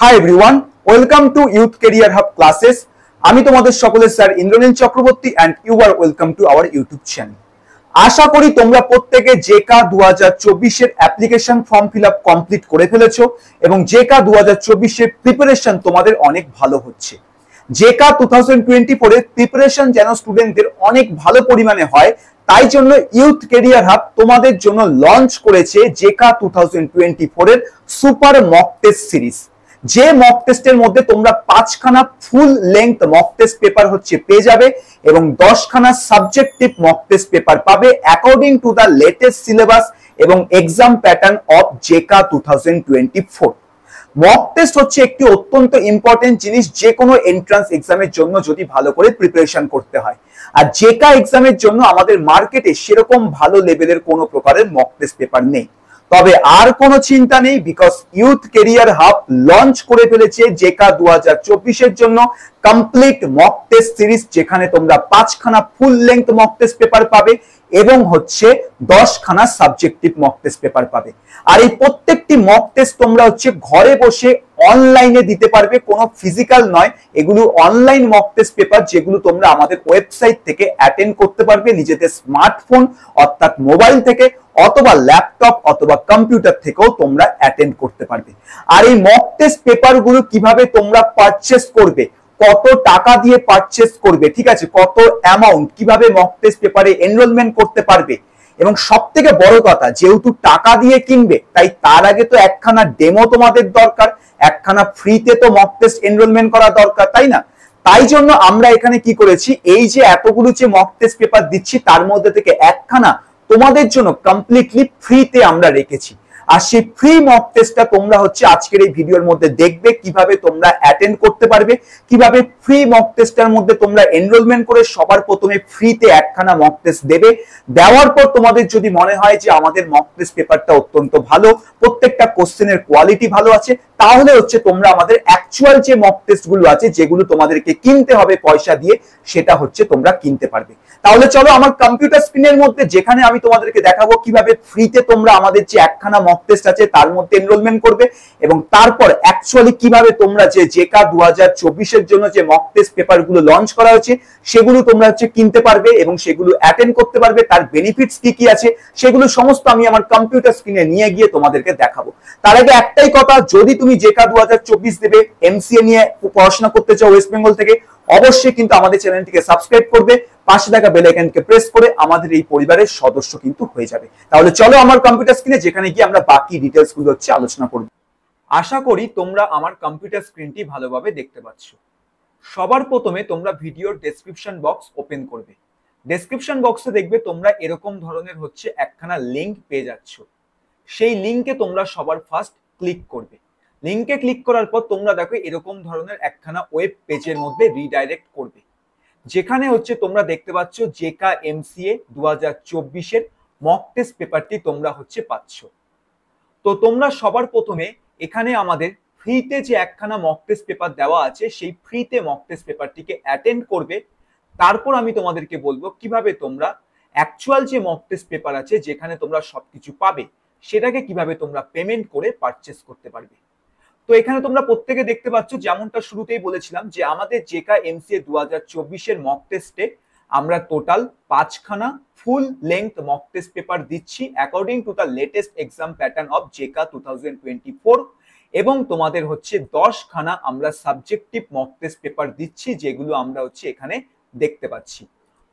High everyone, welcome to youth career hub classes. আমি তোমাদের সকলের sir Indranil Chakraborty and you are welcome to our YouTube channel. আশা করি তোমরা প্রত্যেকে জেকা 2024 এর application form fill up complete করে ফেলেছো এবং জেকা 2024 এর প্রিপারেশন তোমাদের অনেক ভালো হচ্ছে। জেকা 2024 এর প্রিপারেশন যেন স্টুডেন্টদের অনেক ভালো পরিমাণে হয়, তাই জন্য ইউথ ক্যারিয়ার হাব তোমাদের জন্য লঞ্চ করেছে জেকা 2024 এর সুপার মক টেস্ট সিরিজ। যে মক টেস্টের মধ্যে তোমরা 5খানা full length mock test paper পেয়ে যাবে এবং 10খানা সাবজেক্টিভ মক টেস্ট পেপার পাবে according to the latest syllabus এবং exam pattern of JECA 2024। Mock test হচ্ছে একটি অত্যন্ত ইম্পর্টেন্ট জিনিস যে কোনো এন্ট্রান্স এক্সামের জন্য যদি ভালো করে প্রিপারেশন করতে হয়। আর জেকা এক্সামের জন্য আমাদের মার্কেটে সেরকম ভালো লেভেলের কোনো প্রকারের মক টেস্ট পেপার নেই। তবে আর কোনো চিন্তা নেই, because youth career hub launch করে ফেলেছে জেকা 2024 এর জন্য কমপ্লিট মক টেস্ট সিরিজ, যেখানে তোমরা 5খানা full length mock test paper পাবে এবং 10খানা সাবজেক্টিভ মক টেস্ট পেপার পাবে। আর এই প্রত্যেকটি মক টেস্ট তোমরা ঘরে বসে অনলাইনে দিতে পারবে, কোনো ফিজিক্যাল নয়। এগুলো অনলাইন মক টেস্ট পেপার যেগুলো তোমরা আমাদের ওয়েবসাইট থেকে অ্যাটেন্ড করতে পারবে নিজেদের স্মার্টফোন অর্থাৎ মোবাইল থেকে, অথবা ল্যাপটপ অথবা কম্পিউটার থেকেও তোমরা অ্যাটেন্ড করতে পারবে। আর এই মক টেস্ট পেপার গুলো কিভাবে তোমরা পারচেস করবে, কত টাকা দিয়ে পারচেস করবে, ঠিক আছে, কত অ্যামাউন্ট, কিভাবে মক টেস্ট পেপারে এনরোলমেন্ট করতে পারবে, এবং সব থেকে বড় কথা, যেহেতু টাকা দিয়ে কিনবে তাই তার আগে তো একখানা ডেমো তোমাদের দরকার, একখানা ফ্রিতে তো মক টেস্ট এনরোলমেন্ট করা দরকার, তাই না? তাই জন্য আমরা এখানে কি করেছি, এই যে এতগুলো যে মক টেস্ট পেপার দিচ্ছি তার মধ্যে থেকে একখানা তোমাদের জন্য কমপ্লিটলি ফ্রিতে আমরা রেখেছি। আর সেই ফ্রি মক টেস্টটা তোমরা আজকের এই ভিডিওর মধ্যে দেখবে কিভাবে তোমরা অ্যাটেন্ড করতে পারবে, কিভাবে ফ্রি মক টেস্টের মধ্যে তোমরা এনরোলমেন্ট করে সবার প্রথমে ফ্রিতে একখানা মক টেস্ট দেবে। দেওয়ার পর তোমাদের যদি মনে হয় যে আমাদের মক টেস্ট পেপারটা অত্যন্ত ভালো, প্রত্যেকটা কোশ্চেনের কোয়ালিটি ভালো আছে, তাহলে তোমরা আমাদের অ্যাকচুয়াল যে মক টেস্ট গুলো আছে যেগুলো তোমাদেরকে কিনতে হবে পয়সা দিয়ে, সেটা তোমরা কিনতে পারবে। তাহলে চলো আমার কম্পিউটার স্ক্রিনের মধ্যে, যেখানে আমি তোমাদেরকে দেখাবো কিভাবে ফ্রিতে তোমরা আমাদের যে একখানা মক টেস্ট আছে তার মধ্যে এনরোলমেন্ট করবে, এবং তারপর অ্যাকচুয়ালি কিভাবে তোমরা যে জেকা 2024 এর জন্য যে মক টেস্ট পেপার গুলো লঞ্চ করা হয়েছে সেগুলো তোমরা কিনতে পারবে এবং সেগুলো অ্যাটেন্ড করতে পারবে, তার বেনিফিটস কি কি আছে সেগুলো সমস্ত আমি আমার কম্পিউটার স্ক্রিনে নিয়ে গিয়ে তোমাদেরকে দেখাবো। তার আগে একটাই কথা, যদি তুমি জেকা 2024 দেবে, এমসিএ নিয়ে পড়াশোনা করতে চাও ওয়েস্ট বেঙ্গল থেকে, অবশ্যই কিন্তু আমাদের চ্যানেলটিকে সাবস্ক্রাইব করবে, পাশে থাকা বেল আইকনকে প্রেস করে আমাদের এই পরিবারের সদস্য কিন্তু হয়ে যাবে। তাহলে চলো আমার কম্পিউটার স্ক্রিনে, যেখানে গিয়ে আমরা বাকি ডিটেইলস গুলো আলোচনা করব। আশা করি তোমরা আমার কম্পিউটার স্ক্রিনটি ভালোভাবে দেখতে পাচ্ছ। সবার প্রথমে তোমরা ভিডিওর ডেসক্রিপশন বক্স ওপেন করবে। ডেসক্রিপশন বক্সে দেখবে তোমরা এরকম ধরনের একখানা লিংক পেয়ে যাচ্ছ। সেই লিংকে তোমরা সবার ফার্স্ট ক্লিক করবে। লিংকে ক্লিক করার পর তোমরা দেখো এরকম ধরনের একখানা ওয়েব পেজের মধ্যে রিডাইরেক্ট করবে, যেখানে তোমরা দেখতে পাচ্ছ জেকা এমসিএ 2024 এর মক টেস্ট পেপারটি তোমরা পাচ্ছ। তো তোমরা সবার প্রথমে এখানে আমাদের ফ্রিতে যে একখানা মক টেস্ট পেপার দেওয়া আছে সেই ফ্রিতে মক টেস্ট পেপারটিকে অ্যাটেন্ড করবে। তারপর আমি তোমাদেরকে বলবো কিভাবে তোমরা অ্যাকচুয়াল যে মক টেস্ট পেপার আছে যেখানে তোমরা সবকিছু পাবে সেটাকে কিভাবে তোমরা পেমেন্ট করে পারচেস করতে পারবে। তো এখানে তোমরা প্রত্যেকে দেখতে পাচ্ছ, যেমনটা শুরুতেই বলেছিলাম যে আমাদের জেকা এমসিএ 2024 এর মক টেস্টে আমরা টোটাল 5খানা full length mock test paper দিচ্ছি according to the latest exam pattern of JECA 2024, এবং তোমাদের 10খানা আমরা সাবজেক্টিভ মক টেস্ট পেপার দিচ্ছি, যেগুলো আমরা এখানে দেখতে পাচ্ছি।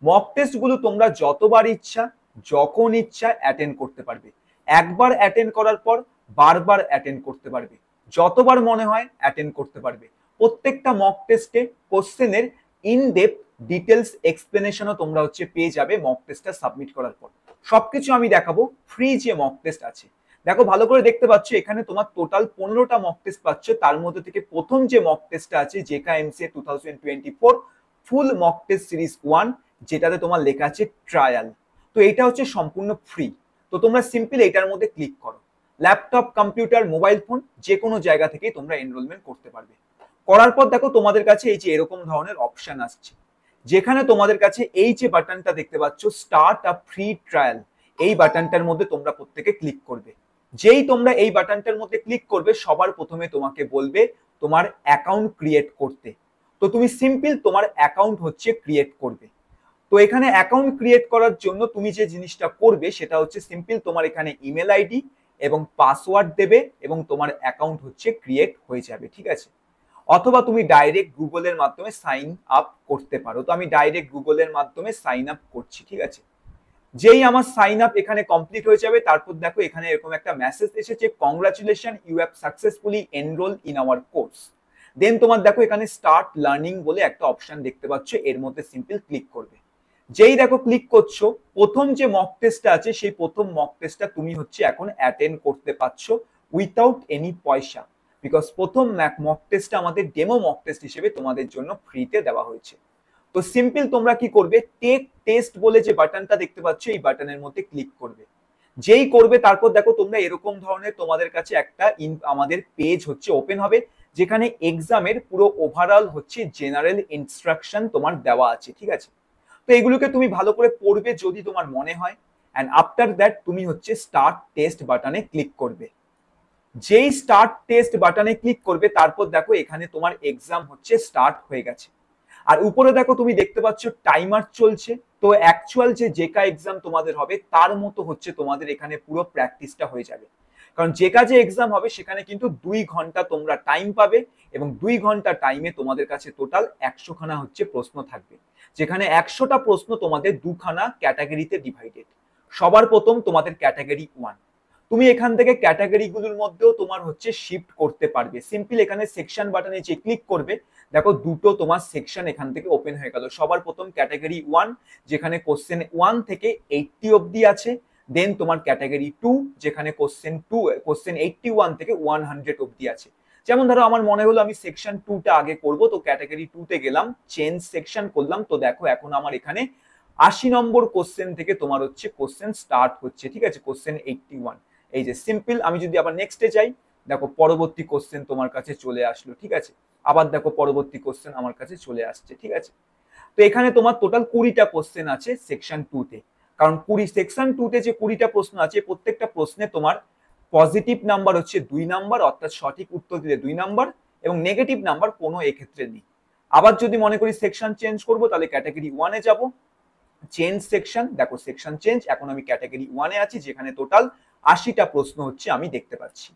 মক টেস্ট গুলো তোমরা যতবার ইচ্ছা যখন ইচ্ছা অ্যাটেন্ড করতে পারবে। একবার অ্যাটেন্ড করার পর বারবার অ্যাটেন্ড করতে পারবে, যতবার মনে হয় অ্যাটেন্ড করতে পারবে। প্রত্যেকটা মক টেস্টে কোশ্চেনের ইন ডেপথ ডিটেলস এক্সপ্লেনেশনও তোমরা পেয়ে যাবে মক টেস্টটা সাবমিট করার পর। সবকিছু আমি দেখাবো। ফ্রি যে মক টেস্ট আছে, দেখো ভালো করে দেখতে পাচ্ছ, এখানে তোমার টোটাল 15টা মক টেস্ট পাচ্ছ। তার মধ্যে থেকে প্রথম যে মক টেস্টটা আছে JECA MCA 2024 full mock test series 1, যেটাতে তোমার লেখা আছে ট্রায়াল। তো এটা সম্পূর্ণ ফ্রি। তো তোমরা সিম্পলি এটার মধ্যে ক্লিক করো। ল্যাপটপ, কম্পিউটার, মোবাইল ফোন যে কোনো জায়গা থেকে তোমরা এনরোলমেন্ট করতে পারবে। করার পর দেখো তোমাদের কাছে এই যে এরকম ধরনের অপশন আসছে, যেখানে তোমাদের কাছে এই যে বাটনটা দেখতে পাচ্ছ স্টার্ট আ ফ্রি ট্রায়াল, এই বাটনটার মধ্যে তোমরা প্রত্যেকে ক্লিক করবে। যেই তোমরা এই বাটনটার মধ্যে ক্লিক করবে সবার প্রথমে তোমাকে বলবে তোমার অ্যাকাউন্ট ক্রিয়েট করতে। তো তুমি সিম্পল তোমার অ্যাকাউন্ট হচ্ছে ক্রিয়েট করবে। তো এখানে অ্যাকাউন্ট ক্রিয়েট করার জন্য তুমি যে জিনিসটা করবে সেটা হচ্ছে সিম্পল তোমার এখানে ইমেল আইডি এবং পাসওয়ার্ড দেবে এবং তোমার অ্যাকাউন্ট হচ্ছে ক্রিয়েট হয়ে যাবে, ঠিক আছে। অথবা তুমি ডাইরেক্ট গুগলের মাধ্যমে সাইন আপ করতে পারো। তো আমি ডাইরেক্ট গুগলের মাধ্যমে সাইন আপ করছি, ঠিক আছে। যেই আমার সাইন আপ এখানে কমপ্লিট হয়ে যাবে তারপর দেখো এখানে এরকম একটা মেসেজ এসেছে, congratulation you have successfully enroll in our course. Then তোমার দেখো এখানে স্টার্ট লার্নিং বলে একটা অপশন দেখতে পাচ্ছ, এর মধ্যে সিম্পল ক্লিক করবে। যেই দেখো ক্লিক করছো প্রথম যে মক টেস্টটা আছে সেই প্রথম মক টেস্টটা তুমি হচ্ছে এখন অ্যাটেন্ড করতে পারছো উইথাউট এনি পয়সা, বিকজ প্রথম মক টেস্টটা আমাদের ডেমো মক টেস্ট হিসেবে তোমাদের জন্য ফ্রিতে দেওয়া হয়েছে। তো সিম্পল তোমরা কি করবে, টেক টেস্ট বলে যে বাটনটা দেখতে পাচ্ছ এই বাটনের মধ্যে ক্লিক করবে। যেই করবে তারপর দেখো তোমরা এরকম ধরনের তোমাদের কাছে একটা আমাদের পেজ হচ্ছে ওপেন হবে, যেখানে এক্সামের পুরো ওভারঅল হচ্ছে জেনারেল ইনস্ট্রাকশন তোমার দেওয়া আছে, ঠিক আছে। তো এগুলোকে তুমি ভালো করে পড়বে যদি তোমার মনে হয়, অ্যান্ড আফটার দ্যাট তুমি হচ্ছে স্টার্ট টেস্ট বাটনে ক্লিক করবে। যেই স্টার্ট টেস্ট বাটনে ক্লিক করবে তারপর দেখো এখানে তোমার এক্সাম হচ্ছে স্টার্ট হয়ে গেছে। আর উপরে দেখো তুমি দেখতে পাচ্ছ টাইমার চলছে। তো অ্যাকচুয়াল যে জেকা এক্সাম তোমাদের হবে তার মতো হচ্ছে তোমাদের এখানে পুরো প্র্যাকটিসটা হয়ে যাবে। কারণ জেকা যে এক্সাম হবে সেখানে কিন্তু 2 ঘন্টা তোমরা টাইম পাবে এবং 2 ঘন্টা টাইমে তোমাদের কাছে টোটাল 100 খানা হচ্ছে প্রশ্ন থাকবে, যেখানে 100টা প্রশ্ন তোমাদের 2খানা ক্যাটাগরিতে ডিভাইডেড। সবার প্রথম তোমাদের ক্যাটাগরি 1। তুমি এখান থেকে ক্যাটাগরি গুলোর মধ্যেও তোমার হচ্ছে শিফট করতে পারবে। সিম্পল এখানে সেকশন বাটনে যে ক্লিক করবে দেখো দুটো তোমার সেকশন এখান থেকে ওপেন হয়ে গেল। সবার প্রথম ক্যাটাগরি 1 যেখানে কোশ্চেন 1 থেকে 80 অবধি আছে। দেন তোমার ক্যাটাগরি 2 যেখানে কোশ্চেন 81 থেকে 100 অবধি আছে। যেমন ধরো আমার মনে হলো আমি সেকশন 2টা আগে করব, তো ক্যাটাগরি 2 তে গেলাম, চেঞ্জ সেকশন করলাম। তো দেখো এখন আমার এখানে 80 নম্বর কোশ্চেন থেকে তোমার হচ্ছে কোশ্চেন স্টার্ট হচ্ছে, ঠিক আছে, কোশ্চেন 81। এই যে সিম্পল আমি যদি আবার নেক্সটে যাই দেখো পরবর্তী কোশ্চেন তোমার কাছে চলে আসলো, ঠিক আছে। আবার দেখো পরবর্তী কোশ্চেন আমার কাছে চলে আসছে, ঠিক আছে। তো এখানে তোমার টোটাল 20টা কোশ্চেন আছে সেকশন 2 তে। কারণ সেকশন 2 তে যে 20টা প্রশ্ন আছে প্রত্যেকটা প্রশ্নে তোমার পজিটিভ নাম্বার হচ্ছে 2 নাম্বার, অর্থাৎ সঠিক উত্তর দিলে 2 নাম্বার, এবং নেগেটিভ নাম্বার কোনো এক্ষেত্রে নেই। আবার যদি মনে করি সেকশন চেঞ্জ করব তাহলে ক্যাটাগরি 1 এ যাব, চেঞ্জ সেকশন, দেখো সেকশন চেঞ্জ, এখন আমি ক্যাটাগরি 1 এ আছি যেখানে টোটাল 80টা প্রশ্ন হচ্ছে আমি দেখতে পাচ্ছি।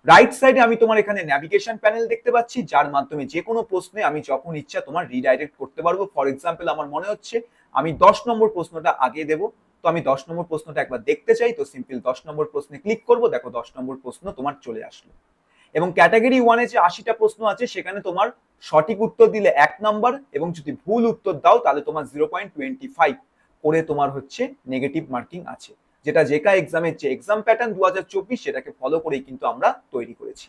রাইট সাইডে আমি তোমার এখানে ন্যাভিগেশন প্যানেল দেখতে পাচ্ছি, যার মাধ্যমে যে কোনো প্রশ্নে আমি যখন ইচ্ছা তোমার রিডাইরেক্ট করতে পারবো। ফর এক্সাম্পল আমার মনে হচ্ছে আমি 10 নম্বর প্রশ্নটা আগে দেব, তো আমি 10 নম্বর প্রশ্নটা একবার দেখতে চাই, তো সিম্পল 10 নম্বর প্রশ্নে ক্লিক করব, দেখো 10 নম্বর প্রশ্ন তোমার চলে আসলো। এবং ক্যাটাগরি 1 এ যে 80টা প্রশ্ন আছে সেখানে তোমার সঠিক উত্তর দিলে 1 নাম্বার, এবং যদি ভুল উত্তর দাও তাহলে তোমার 0.25 করে তোমার হচ্ছে নেগেটিভ মার্কিং আছে, যেটা জেকা এক্সামের যে এক্সাম প্যাটার্ন 2024 সেটাকে ফলো করেই কিন্তু আমরা তৈরি করেছি।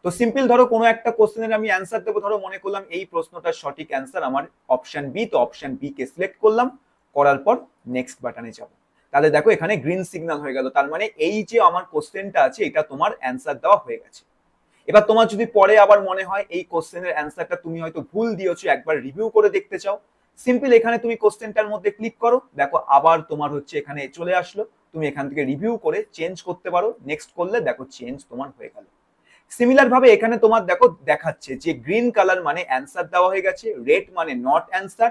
তো সিম্পল ধরো কোনো একটা কোশ্চেনের আমি অ্যান্সার দেবো, ধরো মনে করলাম এই প্রশ্নটার সঠিক অ্যান্সার আমার অপশন বি, তো অপশন বি কে সিলেক্ট করলাম, করার পর নেক্সট বাটনে যাব। তাহলে দেখো এখানে গ্রিন সিগন্যাল হয়ে গেল, তার মানে এই যে আমার কোশ্চেনটা আছে এটা তোমার অ্যান্সার দেওয়া হয়ে গেছে। এবার তোমার যদি পরে আবার মনে হয় এই কোশ্চেনের অ্যান্সারটা তুমি হয়তো ভুল দিয়েছো, একবার রিভিউ করে দেখতে চাও, সিম্পল এখানে তুমি কোশ্চেনটার মধ্যে ক্লিক করো, দেখো আবার তোমার হচ্ছে এখানে চলে আসলো, তুমি এখান থেকে রিভিউ করে চেঞ্জ করতে পারো, নেক্সট করলে দেখো চেঞ্জ তোমার হয়ে গেল। সিমিলার ভাবে এখানে তোমার দেখো দেখাচ্ছে যে গ্রিন কালার মানে অ্যান্সার দেওয়া হয়ে গেছে, রেড মানে নট অ্যান্সার,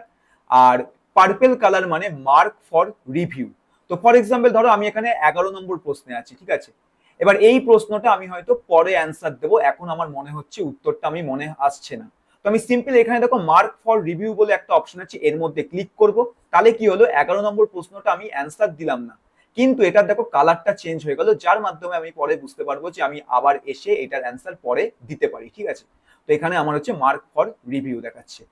আর পার্পল কালার মানে মার্ক ফর রিভিউ। তো ফর এক্সাম্পল ধরো আমি এখানে 11 নম্বর প্রশ্নে আছি, ঠিক আছে। এবার এই প্রশ্নটা আমি হয়তো পরে অ্যান্সার দেবো, এখন আমার মনে হচ্ছে উত্তরটা আমি মনে আসছে না, তো আমি সিম্পল এখানে দেখো মার্ক ফর রিভিউ বলে একটা অপশন আছে, এর মধ্যে ক্লিক করব। তাহলে কি হলো, 11 নম্বর প্রশ্নটা আমি অ্যান্সার দিলাম না, কিন্তু এটা দেখো কালারটা চেঞ্জ হয়ে গেল, যার মাধ্যমে আমি পরে বুঝতে পারবো যে আমি আবার এসে এটার অ্যান্সার পরে দিতে পারি, ঠিক আছে। তো এখানে আমার হচ্ছে মার্ক ফর রিভিউ দেখাচ্ছে।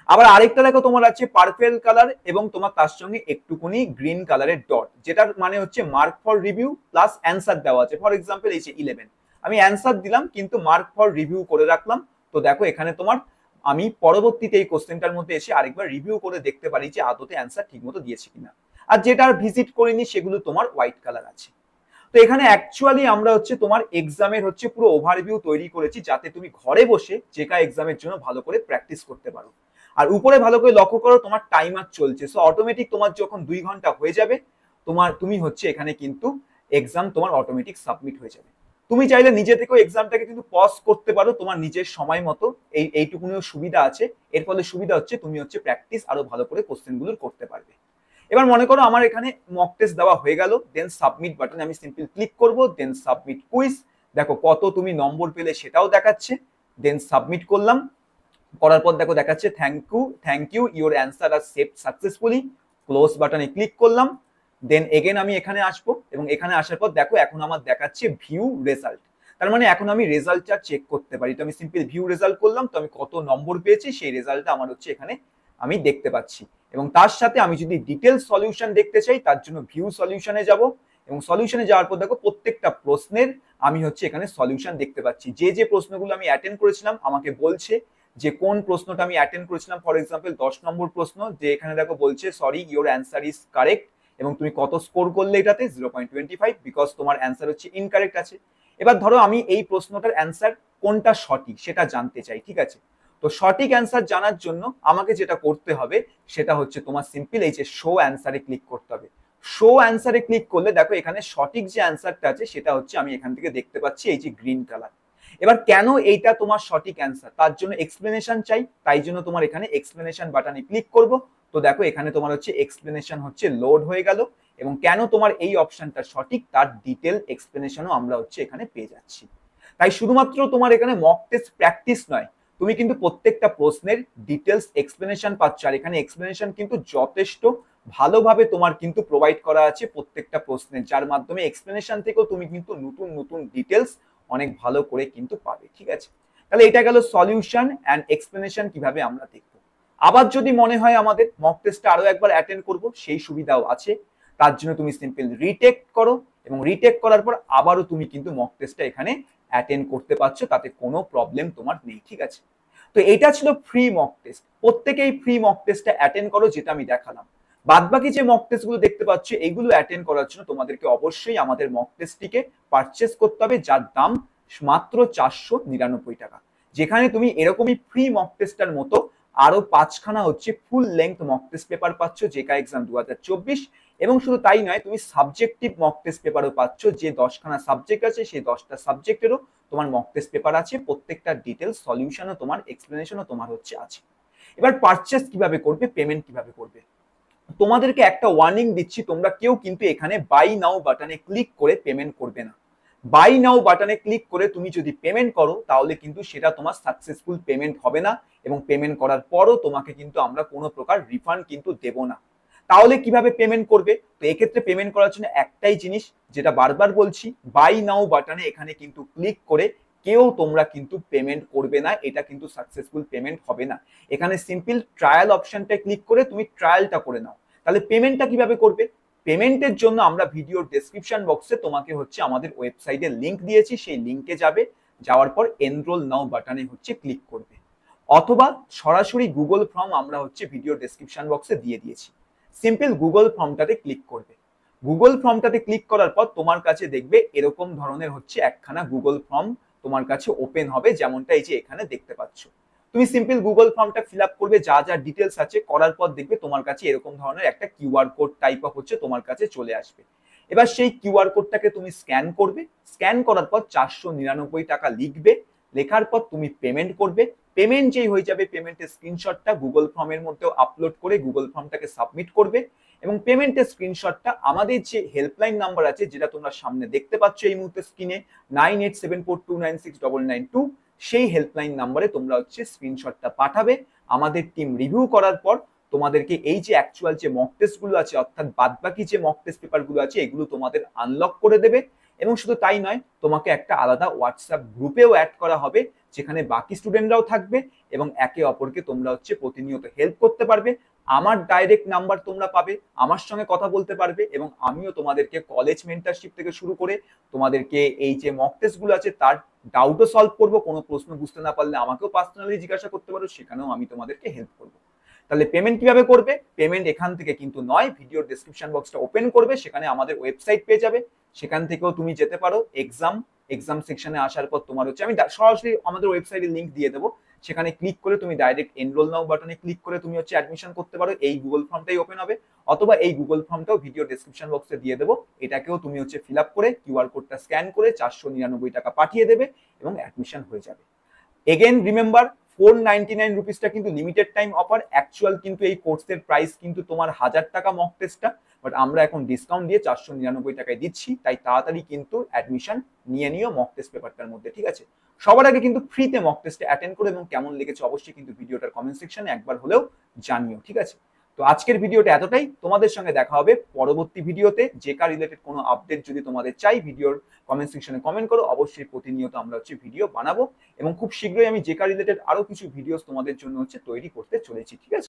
আবার আরেকটা দেখো তোমার আছে পার্পল কালার এবং তোমার তার সঙ্গে একটুকুনি গ্রিন কালারের ডট, যেটার মানে হচ্ছে mark for review plus answer দেওয়া আছে। ফর এক্সাম্পল এই যে 11, আমি অ্যান্সার দিলাম কিন্তু মার্ক ফর রিভিউ করে রাখলাম। তো দেখো এখানে তোমার আমি পরবর্তীতে এই কোশ্চেনটার মধ্যে এসে আরেকবার রিভিউ করে দেখতে পারি যে আদতে অ্যান্সার ঠিকমতো দিয়েছি কিনা। আর যেটা ভিজিট করিনি সেগুলো তোমার হোয়াইট কালার আছে। তো এখানে অ্যাকচুয়ালি আমরা হচ্ছে তোমার এক্সামের হচ্ছে পুরো ওভারভিউ তৈরি করেছি, যাতে তুমি ঘরে বসে জেকা এক্সামের জন্য ভালো করে প্র্যাকটিস করতে পারো। আর উপরে ভালো করে লক্ষ্য করো তোমার টাইমার চলছে, সো অটোমেটিক তোমার যখন 2 ঘন্টা হয়ে যাবে তুমি হচ্ছে এখানে কিন্তু এক্সাম তোমার অটোমেটিক সাবমিট হয়ে যাবে। তুমি চাইলে নিজে থেকেও এক্সামটাকে কিন্তু পজ করতে পারো তোমার নিজের সময় মতো, এইটুকুনিও সুবিধা আছে। এর ফলে সুবিধা হচ্ছে তুমি হচ্ছে প্র্যাকটিস আরো ভালো করে কোশ্চেনগুলো করতে পারবে। এবার মনে করো আমার এখানে মক টেস্ট দেওয়া হয়ে গেল, দেন সাবমিট বাটনে আমি সিম্পল ক্লিক করব, দেন সাবমিট কুইজ। দেখো কত তুমি নম্বর পেলে সেটাও দেখাচ্ছে, দেন সাবমিট করলাম। করার পর দেখো দেখাচ্ছে thank you your answer are saved successfully. Close বাটনে ক্লিক করলাম, দেন এগেন আমি এখানে আসবো এবং এখানে আসার পর দেখো এখন আমার দেখাচ্ছে ভিউ রেজাল্ট। তার মানে এখন আমি রেজাল্টটা চেক করতে পারি। তো আমি সিম্পল ভিউ রেজাল্ট করলাম, তো আমি কত নম্বর পেয়েছি সেই রেজাল্টটা আমার হচ্ছে এখানে আমি দেখতে পাচ্ছি। এবং তার সাথে আমি যদি ডিটেল সলিউশন দেখতে চাই তার জন্য ভিউ সলিউশনে যাব, এবং সলিউশনে যাওয়ার পর দেখো প্রত্যেকটা প্রশ্নের আমি হচ্ছে এখানে সলিউশন দেখতে পাচ্ছি। যে যে প্রশ্নগুলো আমি অ্যাটেন্ড করেছিলাম আমাকে বলছে যে কোন প্রশ্নটা আমি অ্যাটেন্ড করেছিলাম। ফর এক্সাম্পল 10 নম্বর প্রশ্ন, যে এখানে দেখো বলছে sorry your answer is correct, এবং তুমি কত স্কোর করলে এটাতে 0.25, বিকজ তোমার অ্যান্সার হচ্ছে ইনকারেক্ট আছে। এবার ধরো আমি এই প্রশ্নটার অ্যান্সার কোনটা সঠিক সেটা জানতে চাই, ঠিক আছে। তো সঠিক অ্যান্সার জানার জন্য আমাকে যেটা করতে হবে সেটা হচ্ছে তোমার সিম্পল এই যে শো অ্যান্সারে ক্লিক করতে হবে। শো অ্যান্সারে ক্লিক করলে দেখো এখানে সঠিক যে অ্যান্সারটা আছে সেটা হচ্ছে আমি এখান থেকে দেখতে পাচ্ছি এই যে গ্রিন কালার। এবার কেন এইটা তোমার সঠিক অ্যান্সার তার জন্য এক্সপ্লেনেশন চাই, তাই জন্য তোমার এখানে এক্সপ্লেনেশন বাটনে ক্লিক করব। তো দেখো এখানে তোমার হচ্ছে এক্সপ্লেনেশন হচ্ছে লোড হয়ে গেল, এবং কেন তোমার এই অপশনটা সঠিক তার ডিটেল এক্সপ্লেনেশনও আমরা হচ্ছে এখানে পেয়ে যাচ্ছি। তাই শুধুমাত্র তোমার এখানে মক টেস্ট প্র্যাকটিস নয়, তুমি কিন্তু প্রত্যেকটা প্রশ্নের ডিটেলস এক্সপ্লেনেশন পাচ্ছ। আর এখানে এক্সপ্লেনেশন কিন্তু যথেষ্ট ভালোভাবে তোমার কিন্তু প্রোভাইড করা আছে প্রত্যেকটা প্রশ্নের, যার মাধ্যমে এক্সপ্লেনেশন থেকেও তুমি কিন্তু নতুন নতুন ডিটেলস অনেক ভালো করে কিন্তু পাবে, ঠিক আছে। তাহলে এটা গেল সলিউশন অ্যান্ড এক্সপ্লেনেশন কিভাবে আমরা দেখবো। আবার যদি মনে হয় আমাদের মক টেস্টটা আরো একবার অ্যাটেন্ড করব, সেই সুবিধাও আছে। তার জন্য তুমি সিম্পল রিটেক করো, এবং রিটেক করার পর আবারও তুমি কিন্তু মক টেস্টটা এখানে অ্যাটেন্ড করতে পারছো, তাতে কোনো প্রবলেম তোমার নেই, ঠিক আছে। তো এটা ছিল ফ্রি মক টেস্ট। প্রত্যেকেই ফ্রি মক টেস্টটা অ্যাটেন্ড করো, যেটা আমি দেখালাম। বাদবাকি যে মক টেস্টগুলো দেখতে পাচ্ছ এইগুলো অ্যাটেন্ড করার জন্য তোমাদেরকে অবশ্যই আমাদের মক টেস্টটিকে পারচেস করতে হবে, যার দাম মাত্র 499 টাকা। যেখানে তুমি এরকমই ফ্রি মক টেস্টার মতো আরো 5খানা হচ্ছে full length mock test paper পাচ্ছ জেকা এক্সাম 2024। এবং শুধু তাই নয়, তুমি সাবজেক্টিভ মক টেস্ট পেপারও পাচ্ছ, যে 10খানা সাবজেক্ট আছে সেই 10টা সাবজেক্টেরও তোমার মক টেস্ট পেপার আছে। প্রত্যেকটা ডিটেলস সলিউশনও তোমার এক্সপ্লেনেশনও তোমার হচ্ছে আছে। এবার পারচেস কিভাবে করবে, পেমেন্ট কিভাবে করবে, তোমাদেরকে একটা ওয়ার্নিং দিচ্ছি, তোমরা কেউ কিন্তু এখানে বাই নাও বাটনে ক্লিক করে পেমেন্ট করবে না। বাই নাও বাটনে ক্লিক করে তুমি যদি পেমেন্ট করো তাহলে কিন্তু সেটা তোমার সাকসেসফুল পেমেন্ট হবে না, এবং পেমেন্ট করার পরও তোমাকে কিন্তু আমরা কোনো প্রকার রিফান্ড কিন্তু দেব না। তাহলে কিভাবে পেমেন্ট করবে, তো এক্ষেত্রে পেমেন্ট করার জন্য একটাই জিনিস, যেটা বারবার বলছি, বাই নাও বাটনে এখানে কিন্তু ক্লিক করে কেউ তোমরা কিন্তু পেমেন্ট করবে না, এটা কিন্তু সাকসেসফুল পেমেন্ট হবে না। এখানে সিম্পল ট্রায়াল অপশনটা ক্লিক করে তুমি ট্রায়ালটা করে নাও। তাহলে পেমেন্টটা কিভাবে করবে, পেমেন্টের জন্য আমরা ভিডিওর ডেসক্রিপশন বক্সে তোমাকে হচ্ছে আমাদের ওয়েবসাইটের লিংক দিয়েছি, সেই লিংকে যাবে, যাওয়ার পর এনরোল নাও বাটনে হচ্ছে ক্লিক করবে, অথবা সরাসরি গুগল ফর্ম আমরা হচ্ছে ভিডিও ডেসক্রিপশন বক্সে দিয়ে দিয়েছি। সিম্পল গুগল ফর্মটাতে ক্লিক করবে। গুগল ফর্মটাতে ক্লিক করার পর তোমার কাছে দেখবে এরকম ধরনের হচ্ছে একখানা গুগল ফর্ম তোমার কাছে ওপেন হবে, যেমনটা এই যে এখানে দেখতে পাচ্ছ। তুমি সিম্পল গুগল ফর্মটা ফিল আপ করবে, যা যা ডিটেলস আছে, করার পর দেখবে তোমার কাছে এরকম ধরনের একটা কিউআর কোড টাইপ অফ হচ্ছে তোমার কাছে চলে আসবে। এবার সেই কিউআর কোডটাকে তুমি স্ক্যান করবে, স্ক্যান করার পর 499 টাকা লিখবে, লেখার পর তুমি পেমেন্ট করবে। পেমেন্ট যেই হয়ে যাবে, পেমেন্টের স্ক্রিনশটটা গুগল ফর্মের মধ্যেও আপলোড করে গুগল ফর্মটাকে সাবমিট করবে, এবং পেমেন্টের স্ক্রিনশটটা আমাদের যে হেল্পলাইন নাম্বার আছে, যেটা তোমরা সামনে দেখতে পাচ্ছ এই মুহূর্তে স্ক্রিনে 9874296992, সেই হেল্পলাইন নাম্বারে তোমরা হচ্ছে স্ক্রিনশটটা পাঠাবে। আমাদের টিম রিভিউ করার পর তোমাদেরকে এই যে অ্যাকচুয়াল যে মক টেস্ট গুলো আছে, অর্থাৎ বাদবাকি যে মক টেস্ট পেপার গুলো আছে, এগুলো তোমাদের আনলক করে দেবে। এবং শুধু তাই নয়, তোমাকে একটা আলাদা হোয়াটসঅ্যাপ গ্রুপেও অ্যাড করা হবে, যেখানে বাকি স্টুডেন্টরাও থাকবে, এবং একে অপরকে তোমরা হচ্ছে প্রতিনিয়ত হেল্প করতে পারবে। আমার ডাইরেক্ট নাম্বার তোমরা পাবে, আমার সঙ্গে কথা বলতে পারবে, এবং আমিও তোমাদেরকে কলেজ মেন্টারশিপ থেকে শুরু করে তোমাদেরকে এই যে মক টেস্ট গুলো আছে তার ডাউটও সলভ করবো। কোনো প্রশ্ন বুঝতে না পারলে আমাকেও পার্সোনালি জিজ্ঞাসা করতে পারো, সেখানেও আমি তোমাদেরকে হেল্প করবো। তাহলে পেমেন্ট কিভাবে করবে, পেমেন্ট এখান থেকে কিন্তু নয়, ভিডিওর ডেসক্রিপশন বক্সটা ওপেন করবে, সেখানে আমাদের ওয়েবসাইট পেয়ে যাবে, সেখান থেকেও তুমি যেতে পারো, এক্সাম এক্সাম সেকশনে আসার পর তোমার হচ্ছে আমি সরাসরি আমাদের ওয়েবসাইটের লিঙ্ক দিয়ে দেবো, সেখানে ক্লিক করে তুমি ডাইরেক্ট এনরোল নাও বাটনে ক্লিক করে তুমি হচ্ছে অ্যাডমিশন করতে পারো। এই গুগল ফর্মটাই ওপেন হবে, অথবা এই গুগল ফর্মটাও ভিডিও ডেসক্রিপশন বক্সে দিয়ে দেবো, এটাকেও তুমি হচ্ছে ফিল আপ করে কিউআর কোডটা স্ক্যান করে 499 টাকা পাঠিয়ে দেবে এবং অ্যাডমিশন হয়ে যাবে। এগেন রিমেম্বার, 499 রুপিসটা কিন্তু লিমিটেড টাইম অফার, অ্যাকচুয়াল কিন্তু এই কোর্সের প্রাইস কিন্তু তোমার 1000 টাকা মক টেস্টটা, বাট আমরা এখন ডিসকাউন্ট দিয়ে 499 টাকায় দিচ্ছি, তাই তাড়াতাড়ি কিন্তু অ্যাডমিশন নিয়ে নিও মক টেস্ট পেপারটার মধ্যে, ঠিক আছে? সবার আগে কিন্তু ফ্রিতে মক টেস্টে অ্যাটেন্ড করো এবং কেমন লেগেছে অবশ্যই কিন্তু ভিডিওটার কমেন্ট সেকশনে একবার হলেও জানিও, ঠিক আছে? তো আজকের ভিডিওটা এতটাই, তোমাদের সঙ্গে দেখা হবে পরবর্তী ভিডিওতে। জেকা রিলেটেড কোনো আপডেট যদি তোমাদের চাই ভিডিওর কমেন্ট সেকশনে কমেন্ট করো, অবশ্যই প্রতিনিয়ত আমরা হচ্ছে ভিডিও বানাবো এবং খুব শীঘ্রই আমি জেকা রিলেটেড আরো কিছু ভিডিওস তোমাদের জন্য হচ্ছে তৈরি করতে চলেছি, ঠিক আছে?